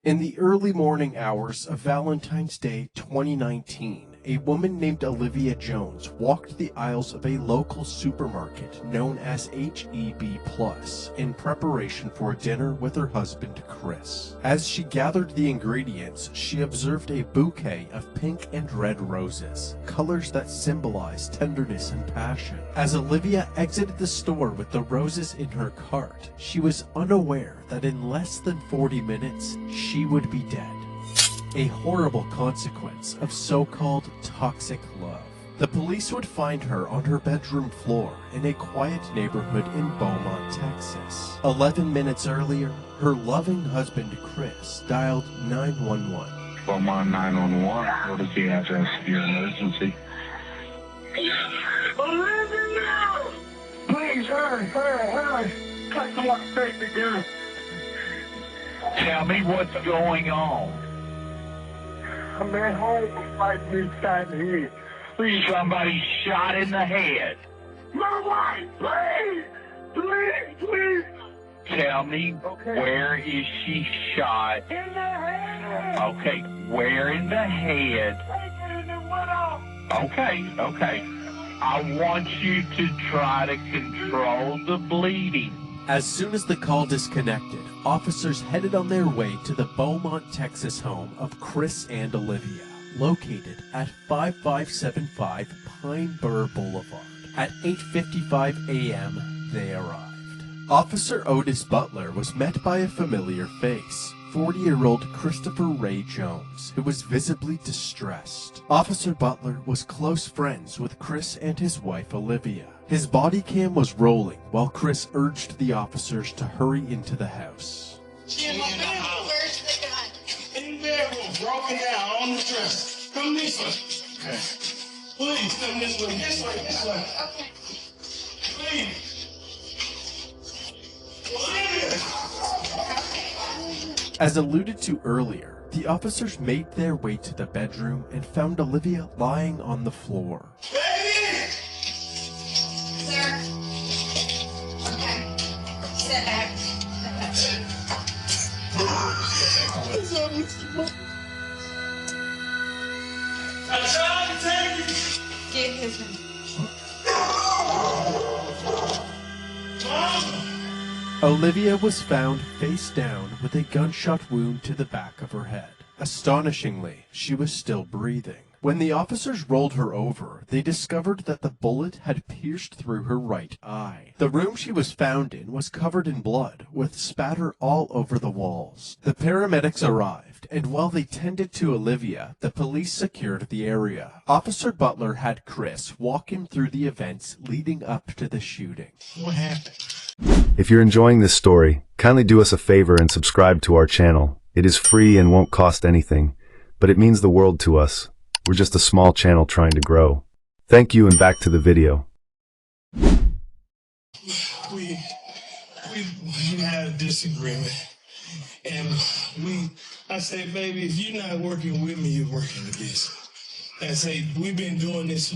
In the early morning hours of Valentine's Day 2019, a woman named Olivia Jones walked the aisles of a local supermarket known as HEB Plus in preparation for dinner with her husband Chris. As she gathered the ingredients, she observed a bouquet of pink and red roses, colors that symbolize tenderness and passion. As Olivia exited the store with the roses in her cart, she was unaware that in less than 40 minutes, she would be dead. A horrible consequence of so-called toxic love. The police would find her on her bedroom floor in a quiet neighborhood in Beaumont, Texas. 11 minutes earlier, her loving husband Chris dialed 911. Beaumont 911, what is the address of your emergency? Olivia! Please, hurry. Someone take the gun. Tell me what's going on. A man home was fighting inside the head. Please. Somebody shot in the head. My wife, please. Tell me, where is she shot? In the head. Okay, where in the head? And it went off. Okay. I want you to try to control the bleeding. As soon as the call disconnected, officers headed on their way to the Beaumont, Texas home of Chris and Olivia, located at 5575 Pine Burr Boulevard. At 8:55 a.m., they arrived. Officer Otis Butler was met by a familiar face, 40-year-old Christopher Ray Jones, who was visibly distressed. Officer Butler was close friends with Chris and his wife Olivia. His body cam was rolling while Chris urged the officers to hurry into the house. Where's the gun? In there, broken down on the dresser. Come this way. Okay. Please, come this way. This way. Okay. Please. Olivia! As alluded to earlier, the officers made their way to the bedroom and found Olivia lying on the floor. Baby! Sir. Okay. Sit back. What's up, Mr. Mo? I tried to take it. Get his name. Mama! Olivia was found face down with a gunshot wound to the back of her head. Astonishingly, she was still breathing. When the officers rolled her over, they discovered that the bullet had pierced through her right eye. The room she was found in was covered in blood, with spatter all over the walls. The paramedics arrived, and while they tended to Olivia, the police secured the area. Officer Butler had Chris walk him through the events leading up to the shooting. What happened? If you're enjoying this story, kindly do us a favor and subscribe to our channel. It is free and won't cost anything, but it means the world to us. We're just a small channel trying to grow. Thank you, and back to the video. We had a disagreement, and I said, baby, if you're not working with me, you're working against me. I said, we've been doing this.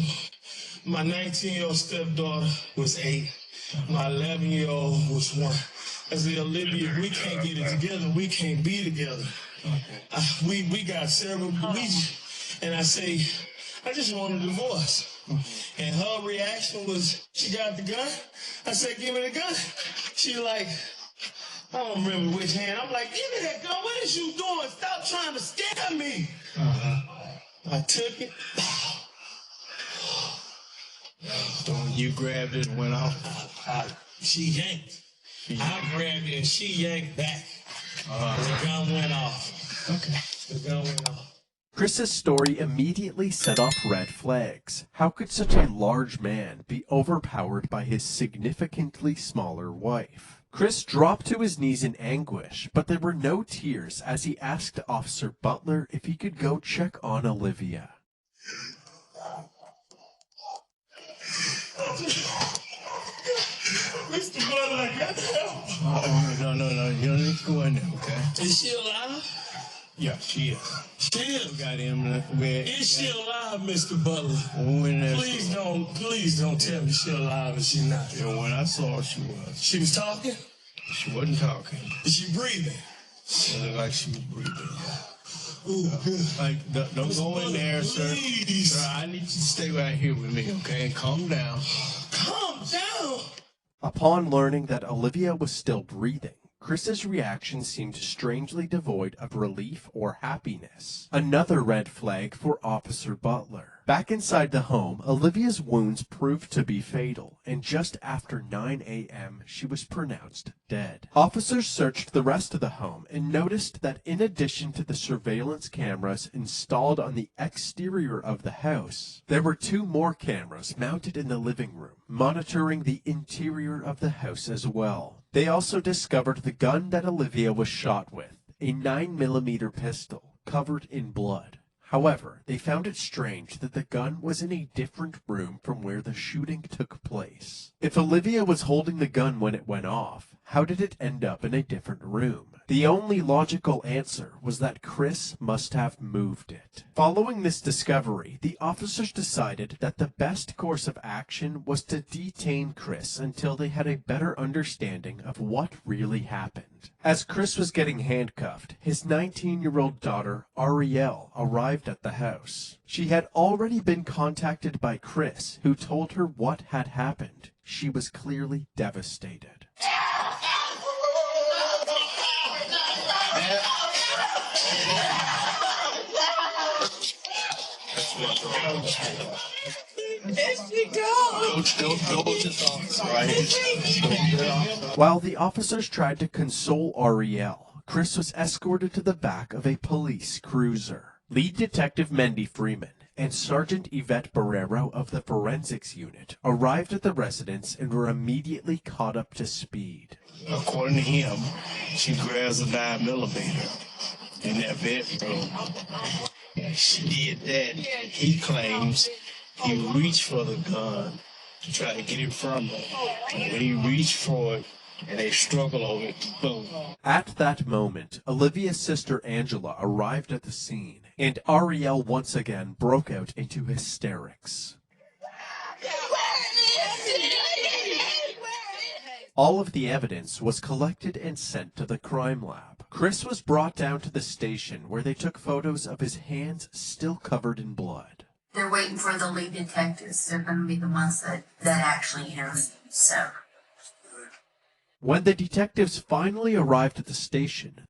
My 19-year-old stepdaughter was 8. My 11-year-old was 1. I said, Olivia, if we can't get it together, we can't be together. We got several, and I say, I just want a divorce. And her reaction was, she got the gun? I said, give me the gun. She like, I don't remember which hand. I'm like, give me that gun. What is you doing? Stop trying to scare me. I took it. So when you grabbed it and went off? She yanked. I grabbed it and she yanked back. The gun went off. Okay. The gun went off. Chris's story immediately set off red flags. How could such a large man be overpowered by his significantly smaller wife? Chris dropped to his knees in anguish, but there were no tears as he asked Officer Butler if he could go check on Olivia. Mr. Butler, I got help. No. You don't need to go in there, okay? Is she alive? Yeah, she is. She is. Got him in the bed. Is she alive, Mr. Butler? When that Please don't tell me she's alive if she's not. when I saw her, she was. She was talking? She wasn't talking. Is she breathing? It looked like she was breathing. Like, don't go in there, sir. Sir, I need you to stay right here with me, okay? Calm down. Calm down. Upon learning that Olivia was still breathing, Chris's reaction seemed strangely devoid of relief or happiness. Another red flag for Officer Butler. Back inside the home, Olivia's wounds proved to be fatal, and just after 9 a.m., she was pronounced dead. Officers searched the rest of the home and noticed that in addition to the surveillance cameras installed on the exterior of the house, there were 2 more cameras mounted in the living room, monitoring the interior of the house as well. They also discovered the gun that Olivia was shot with, a 9mm pistol covered in blood. However, they found it strange that the gun was in a different room from where the shooting took place. If Olivia was holding the gun when it went off, how did it end up in a different room? The only logical answer was that Chris must have moved it. Following this discovery, the officers decided that the best course of action was to detain Chris until they had a better understanding of what really happened. As Chris was getting handcuffed, his 19-year-old daughter, Ariel, arrived at the house. She had already been contacted by Chris, who told her what had happened. She was clearly devastated. While the officers tried to console Ariel, Chris was escorted to the back of a police cruiser. Lead Detective Mendy Freeman and Sergeant Yvette Barrero of the Forensics Unit arrived at the residence and were immediately caught up to speed. According to him, she grabs a 9mm in that bedroom. She did that. He claims he reached for the gun to try to get it from her. When he reached for it, and they struggle over it, boom. At that moment, Olivia's sister Angela arrived at the scene, and Ariel once again broke out into hysterics. All of the evidence was collected and sent to the crime lab. Chris was brought down to the station where they took photos of his hands still covered in blood. They're waiting for the lead detectives. They're going to be the ones that actually interview. So. When the detectives finally arrived at the station,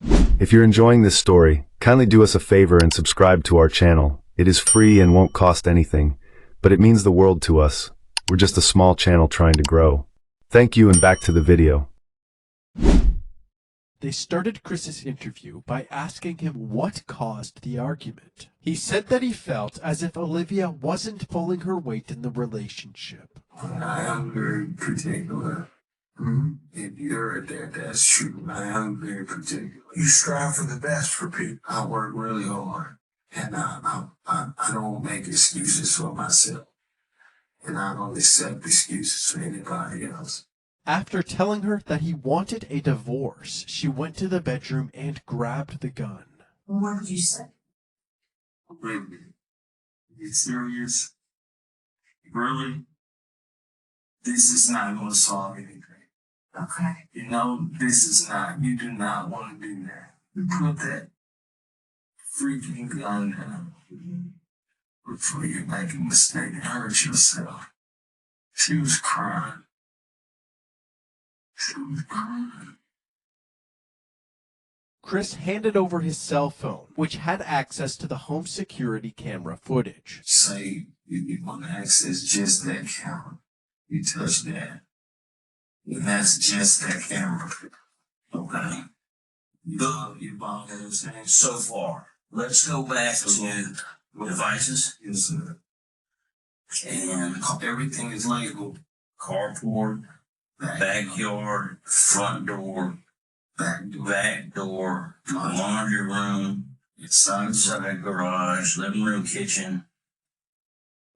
If you're enjoying this story, kindly do us a favor and subscribe to our channel. It is free and won't cost anything, but it means the world to us. We're just a small channel trying to grow. Thank you, and back to the video. they started Chris's interview by asking him what caused the argument. He said that he felt as if Olivia wasn't pulling her weight in the relationship. I am very particular. If you're there, that's true. I am very particular. You strive for the best for people. I work really hard, and I don't make excuses for myself, and I don't accept excuses for anybody else. After telling her that he wanted a divorce, she went to the bedroom and grabbed the gun. What did you say? Really? You serious? Really? This is not going to solve anything. Okay. You know, this is not, you do not want to do that. You put that freaking gun down before you make a mistake and hurt yourself. She was crying. She was crying. Chris handed over his cell phone, which had access to the home security camera footage. Say, you want to access just that camera. You touch that. And that's just that camera. Okay? Love you, Bob. You know what I'm saying? So far. Let's go back to devices. Yes, sir. And everything is labeled. Carport, backyard, front door, back door, laundry room, inside garage, living room, kitchen.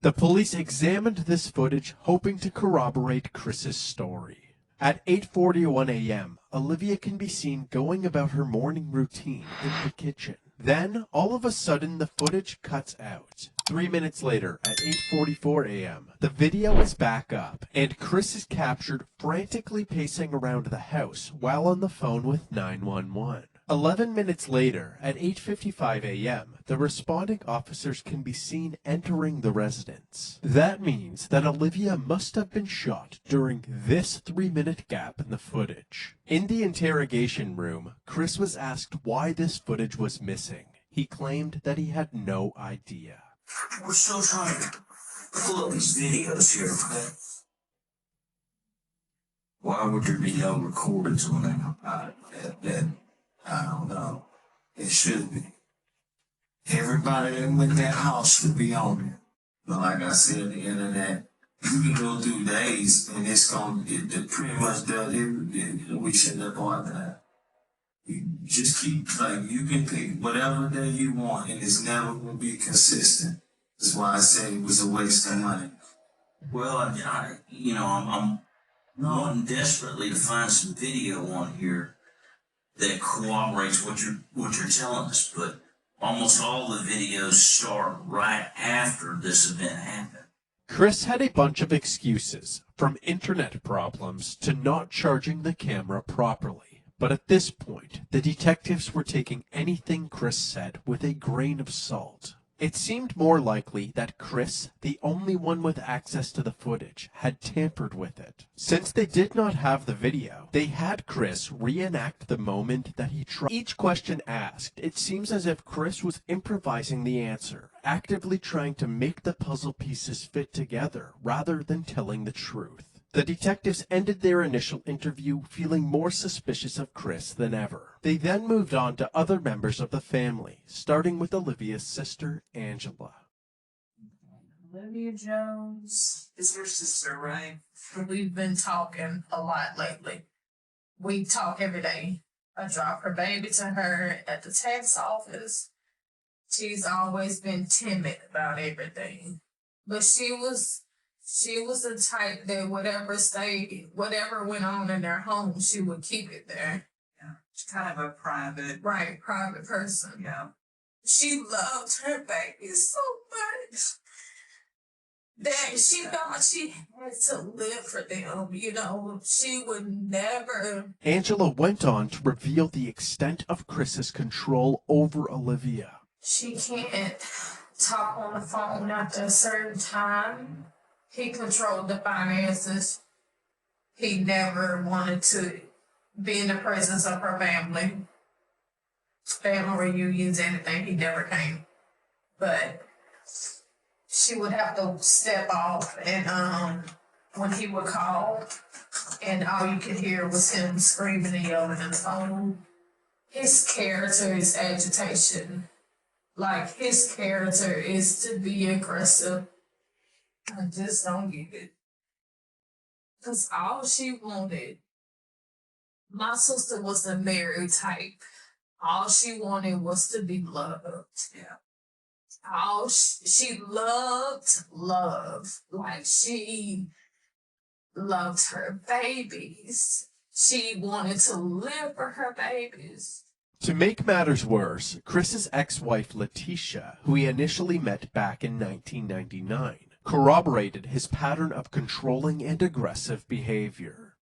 The police examined this footage, hoping to corroborate Chris's story. At 8:41 a.m., Olivia can be seen going about her morning routine in the kitchen. Then, all of a sudden, the footage cuts out. 3 minutes later, at 8:44 a.m., the video is back up, and Chris is captured frantically pacing around the house while on the phone with 911. 11 minutes later, at 8:55 a.m., the responding officers can be seen entering the residence. That means that Olivia must have been shot during this 3-minute gap in the footage. In the interrogation room, Chris was asked why this footage was missing. He claimed that he had no idea. We're still trying to pull up these videos here, okay? Why would there be no recordings on them? I don't know. It should be. Everybody that went in that house should be on it. But like I said, the internet, you can go through days and it pretty much does everything. We shouldn't have bought that. You just keep, you can pick whatever day you want and it's never going to be consistent. That's why I said it was a waste of money. Well, I'm wanting desperately to find some video on here that corroborates what you're telling us, but almost all the videos start right after this event happened. Chris had a bunch of excuses, from internet problems to not charging the camera properly. But at this point, the detectives were taking anything Chris said with a grain of salt. It seemed more likely that Chris, the only one with access to the footage, had tampered with it. Since they did not have the video, they had Chris reenact the moment that he tried. Each question asked, it seems as if Chris was improvising the answer, actively trying to make the puzzle pieces fit together rather than telling the truth. The detectives ended their initial interview feeling more suspicious of Chris than ever. They then moved on to other members of the family, starting with Olivia's sister, Angela. Olivia Jones is your sister, right? We've been talking a lot lately. We talk every day. I drop her baby to her at the tax office. She's always been timid about everything. But she was the type that whatever went on in their home, she would keep it there. Yeah, she's kind of a private person. Yeah. She loved her baby so much that she thought she had to live for them. She would never. Angela went on to reveal the extent of Chris's control over Olivia. She can't talk on the phone after a certain time. He controlled the finances. He never wanted to be in the presence of her family. Family reunions, anything, he never came. But she would have to step off, and when he would call, and all you could hear was him screaming and yelling on the phone. His character is agitation. Like, his character is to be aggressive. I just don't get it. Because all she wanted, my sister was the Mary type. All she wanted was to be loved. Yeah. She loved love. Like, she loved her babies. She wanted to live for her babies. To make matters worse, Chris's ex-wife Letitia, who he initially met back in 1999, corroborated his pattern of controlling and aggressive behavior.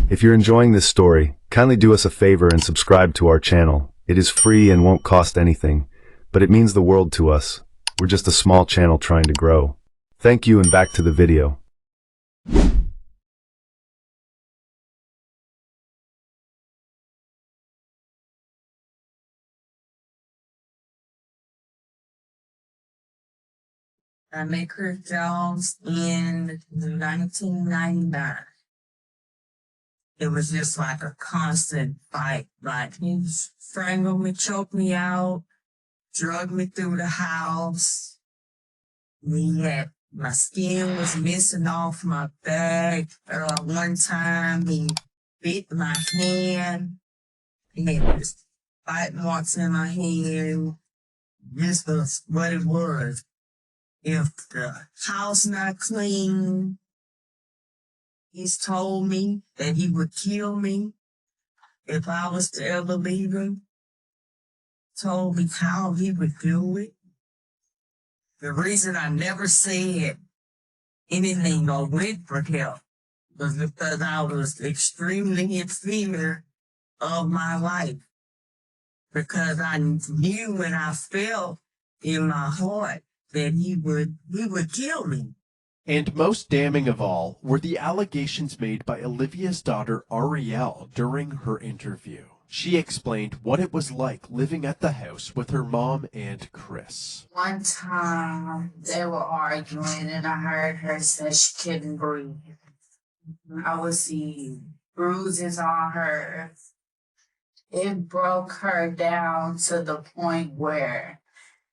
If you're enjoying this story, kindly do us a favor and subscribe to our channel. It is free and won't cost anything, but it means the world to us. We're just a small channel trying to grow. Thank you, and back to the video. I met Chris Jones in 1999. It was just like a constant fight. Like, he strangled me, choked me out, drugged me through the house. My skin was missing off my back. One time, he bit my hand. He had this bite marks in my hand. This was what it was. If the house not clean, he's told me that he would kill me if I was to ever leave him. Told me how he would do it. The reason I never said anything or went for help was because I was extremely in fear of my life. because I knew and I felt in my heart that he would kill me. And most damning of all were the allegations made by Olivia's daughter Ariel during her interview. She explained what it was like living at the house with her mom and Chris. One time they were arguing and I heard her say she couldn't breathe. I would see bruises on her. It broke her down to the point where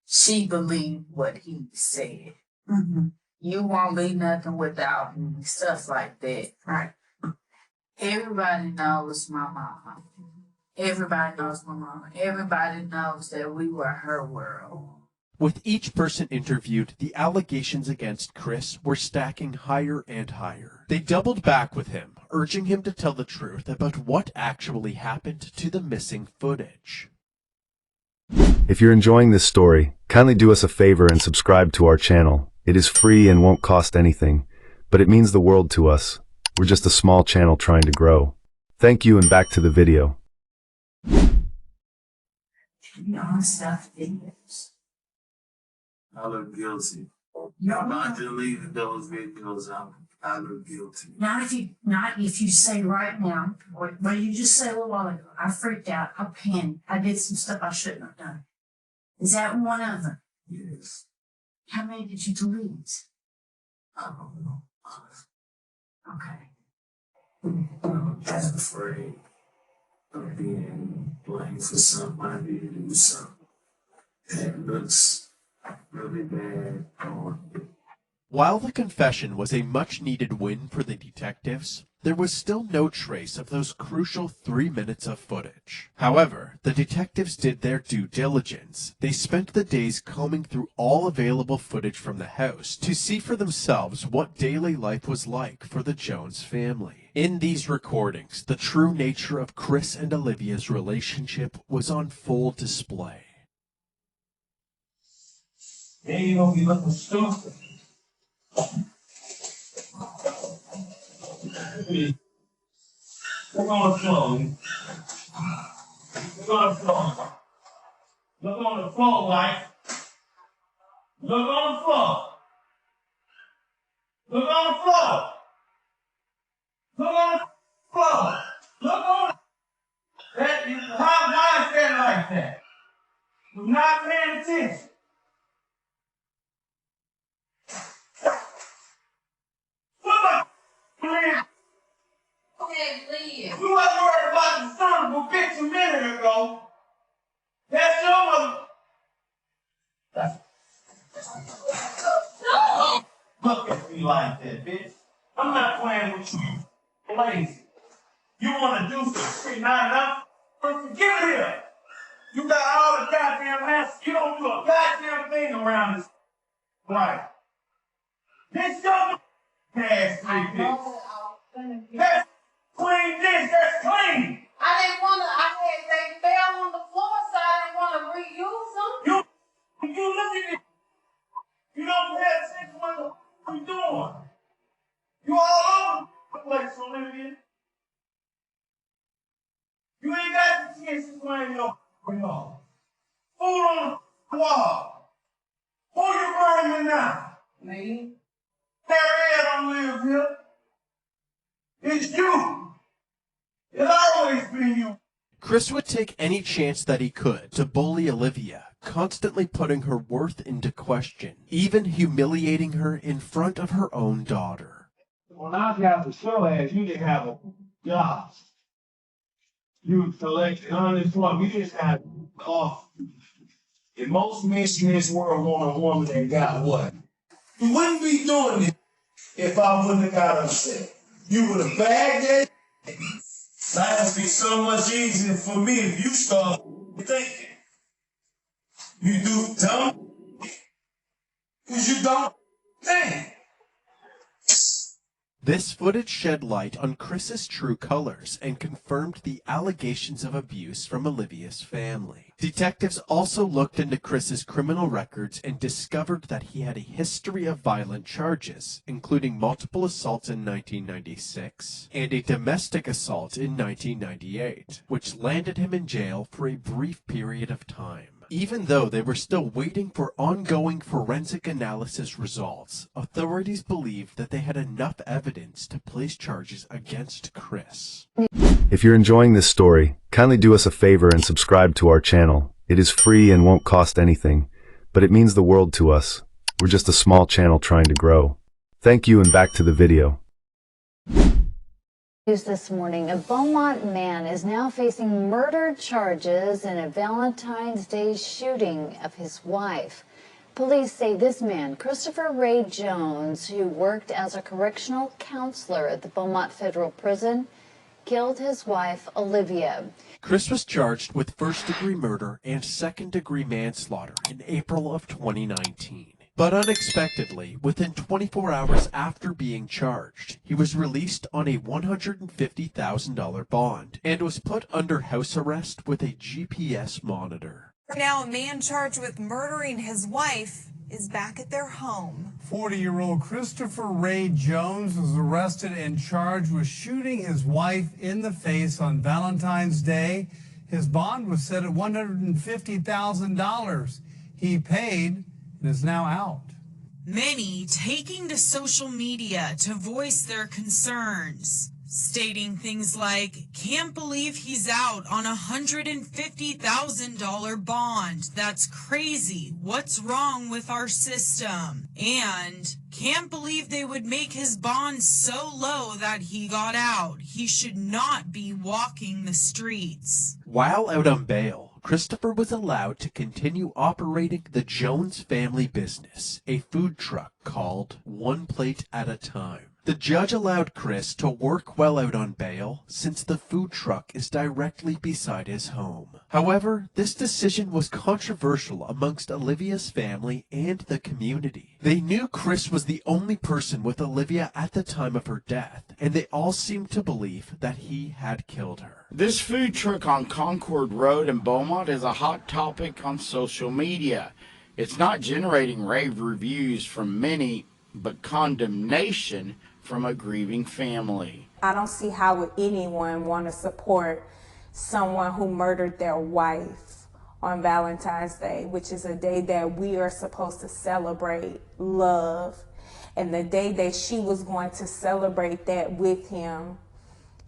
she believed what he said. Mm-hmm. You won't be nothing without me, stuff like that. Right. Everybody knows my mama. Everybody knows my mama. Everybody knows that we were her world. With each person interviewed, the allegations against Chris were stacking higher and higher. They doubled back with him, urging him to tell the truth about what actually happened to the missing footage. If you're enjoying this story, kindly do us a favor and subscribe to our channel. It is free and won't cost anything, but it means the world to us. We're just a small channel trying to grow. Thank you, and back to the video. Stuff videos. I look guilty. I'm not deleting those videos. I look guilty. Not if you say right now, what you just said a little while ago, I freaked out, I panicked, I did some stuff I shouldn't have done. Is that one of them? Yes. How many did you delete? I don't know. Okay. I'm just afraid of being blamed for something I did do something that looks really bad on it. While the confession was a much-needed win for the detectives, there was still no trace of those crucial 3 minutes of footage. However, the detectives did their due diligence. They spent the days combing through all available footage from the house to see for themselves what daily life was like for the Jones family. In these recordings, the true nature of Chris and Olivia's relationship was on full display. Then you gonna be looking stupid. Look on the floor. Look on the floor. Look on the floor, Mike. Look on the floor. Look on the floor. Look on the floor. Look on that. Why is that like that? You're not paying attention. You wasn't worried about the son of a bitch a minute ago. That's your mother. Look at me like that, bitch. I'm not playing with you. You're lazy. You want to do some shit, not enough? Get here. You got all the goddamn answers. You don't do a goddamn thing around this. Right. This your ass, bitch. That's clean dish, that's clean. They fell on the floor, so I didn't want to reuse them. You look at it. You don't pay attention to what you're doing. You all over the place, Olivia. You ain't got the chance to claim your off. Food on the wall. Who you burning now? Me? Harriet don't live here. It's you. It's always been you. Chris would take any chance that he could to bully Olivia, constantly putting her worth into question, even humiliating her in front of her own daughter. When I got the show ass, you didn't have a job. You collected unemployment. You just had off. And most men in this world want a woman that got what? You wouldn't be doing it if I wouldn't have got upset. You would have bagged it. Life would be so much easier for me if you start thinking. You do dumb because you don't think. This footage shed light on Chris's true colors and confirmed the allegations of abuse from Olivia's family. Detectives also looked into Chris's criminal records and discovered that he had a history of violent charges, including multiple assaults in 1996 and a domestic assault in 1998, which landed him in jail for a brief period of time. Even though they were still waiting for ongoing forensic analysis results, authorities believed that they had enough evidence to place charges against Chris. If you're enjoying this story, kindly do us a favor and subscribe to our channel. It is free and won't cost anything, but it means the world to us. We're just a small channel trying to grow. Thank you, and back to the video. News this morning, a Beaumont man is now facing murder charges in a Valentine's Day shooting of his wife. Police say this man, Christopher Ray Jones, who worked as a correctional counselor at the Beaumont Federal Prison, killed his wife, Olivia. Chris was charged with first-degree murder and second-degree manslaughter in April of 2019. But unexpectedly, within 24 hours after being charged, he was released on a $150,000 bond and was put under house arrest with a GPS monitor. Now, a man charged with murdering his wife is back at their home. 40-year-old Christopher Ray Jones was arrested and charged with shooting his wife in the face on Valentine's Day. His bond was set at $150,000. He paid and is now out. Many taking to social media to voice their concerns, stating things like, "Can't believe he's out on a $150,000 bond. That's crazy. What's wrong with our system?" And, "Can't believe they would make his bond so low that he got out. He should not be walking the streets." While out on bail, Christopher was allowed to continue operating the Jones family business, a food truck called One Plate at a Time. The judge allowed Chris to work while out on bail, since the food truck is directly beside his home. However, this decision was controversial amongst Olivia's family and the community. They knew Chris was the only person with Olivia at the time of her death, and they all seemed to believe that he had killed her. This food truck on Concord Road in Beaumont is a hot topic on social media. It's not generating rave reviews from many, but condemnation from a grieving family. I don't see how would anyone want to support someone who murdered their wife on Valentine's Day, which is a day that we are supposed to celebrate love. And the day that she was going to celebrate that with him,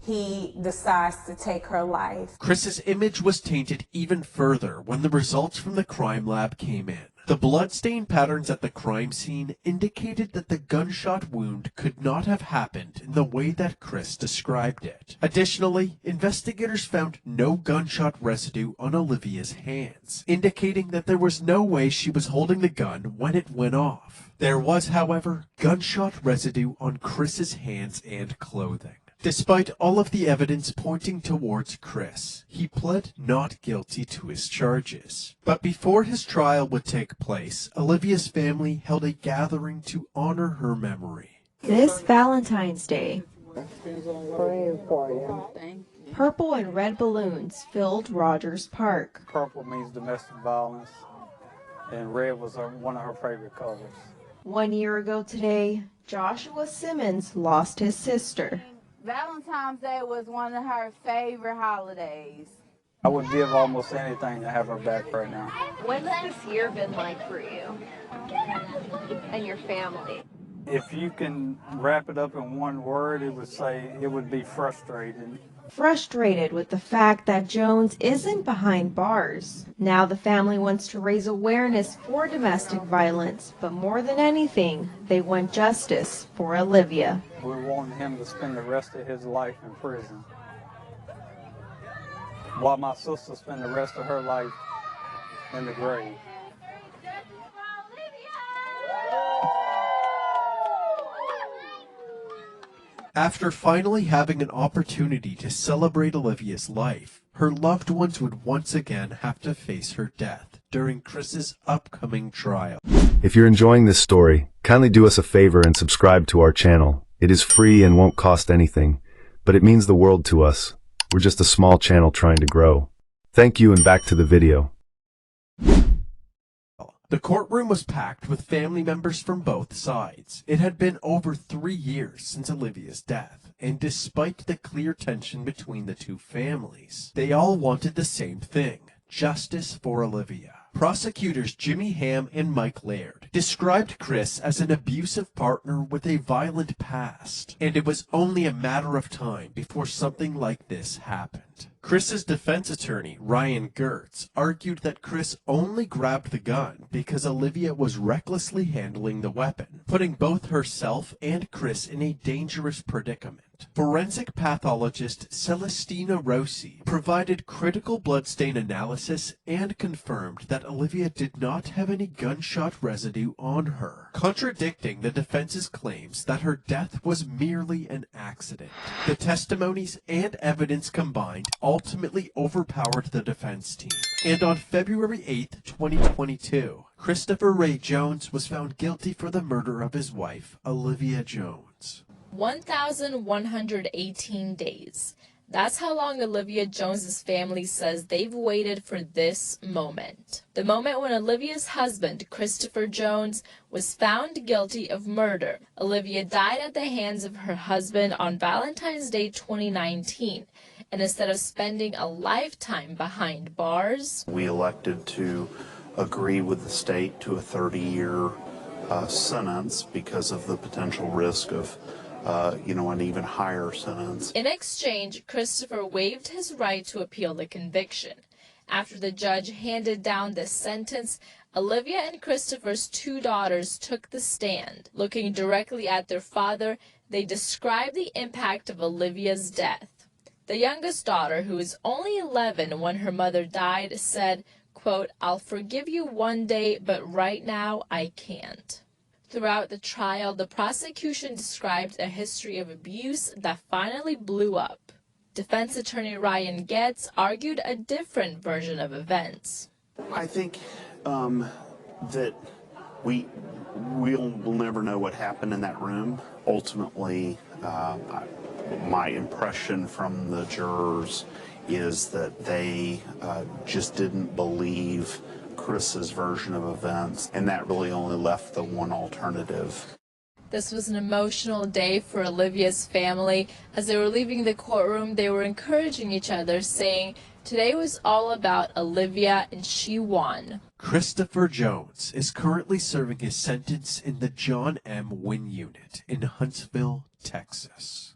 he decides to take her life. Chris's image was tainted even further when the results from the crime lab came in. The bloodstain patterns at the crime scene indicated that the gunshot wound could not have happened in the way that Chris described it. Additionally, investigators found no gunshot residue on Olivia's hands, indicating that there was no way she was holding the gun when it went off. There was, however, gunshot residue on Chris's hands and clothing. Despite all of the evidence pointing towards Chris, he pled not guilty to his charges. But before his trial would take place, Olivia's family held a gathering to honor her memory. This Valentine's Day, Praying for you. purple and red balloons filled Rogers Park. Purple means domestic violence, and red was one of her favorite colors. 1 year ago today, Joshua Simmons lost his sister. Valentine's Day was one of her favorite holidays. I would give almost anything to have her back right now. What's this year been like for you and your family? If you can wrap it up in one word, it would be frustrating. Frustrated with the fact that Jones isn't behind bars. Now the family wants to raise awareness for domestic violence, but more than anything, they want justice for Olivia. We want him to spend the rest of his life in prison, while my sister spent the rest of her life in the grave. After finally having an opportunity to celebrate Olivia's life, her loved ones would once again have to face her death during Chris's upcoming trial. If you're enjoying this story, kindly do us a favor and subscribe to our channel. It is free and won't cost anything, but it means the world to us. We're just a small channel trying to grow. Thank you, and back to the video. The courtroom was packed with family members from both sides. It had been over 3 years since Olivia's death, and despite the clear tension between the two families, they all wanted the same thing: justice for Olivia. Prosecutors Jimmy Ham and Mike Laird described Chris as an abusive partner with a violent past, and it was only a matter of time before something like this happened. Chris's defense attorney, Ryan Gertz, argued that Chris only grabbed the gun because Olivia was recklessly handling the weapon, putting both herself and Chris in a dangerous predicament. Forensic pathologist Celestina Rossi provided critical bloodstain analysis and confirmed that Olivia did not have any gunshot residue on her, contradicting the defense's claims that her death was merely an accident. The testimonies and evidence combined ultimately overpowered the defense team, and on February 8, 2022, Christopher Ray Jones was found guilty for the murder of his wife, Olivia Jones. 1,118 days. That's how long Olivia Jones's family says they've waited for this moment. The moment when Olivia's husband, Christopher Jones, was found guilty of murder. Olivia died at the hands of her husband on Valentine's Day 2019. And instead of spending a lifetime behind bars, we elected to agree with the state to a 30-year sentence because of the potential risk of an even higher sentence. In exchange, Christopher waived his right to appeal the conviction. After the judge handed down the sentence, Olivia and Christopher's two daughters took the stand. Looking directly at their father, they described the impact of Olivia's death. The youngest daughter, who was only 11 when her mother died, said, quote, "I'll forgive you one day, but right now I can't." Throughout the trial, the prosecution described a history of abuse that finally blew up. Defense attorney Ryan Getz argued a different version of events. I think that we'll never know what happened in that room. Ultimately, my impression from the jurors is that they just didn't believe Chris's version of events, and that really only left the one alternative. This was an emotional day for Olivia's family. As they were leaving the courtroom, they were encouraging each other, saying, "Today was all about Olivia, and she won." Christopher Jones is currently serving his sentence in the John M. Wynne Unit in Huntsville, Texas.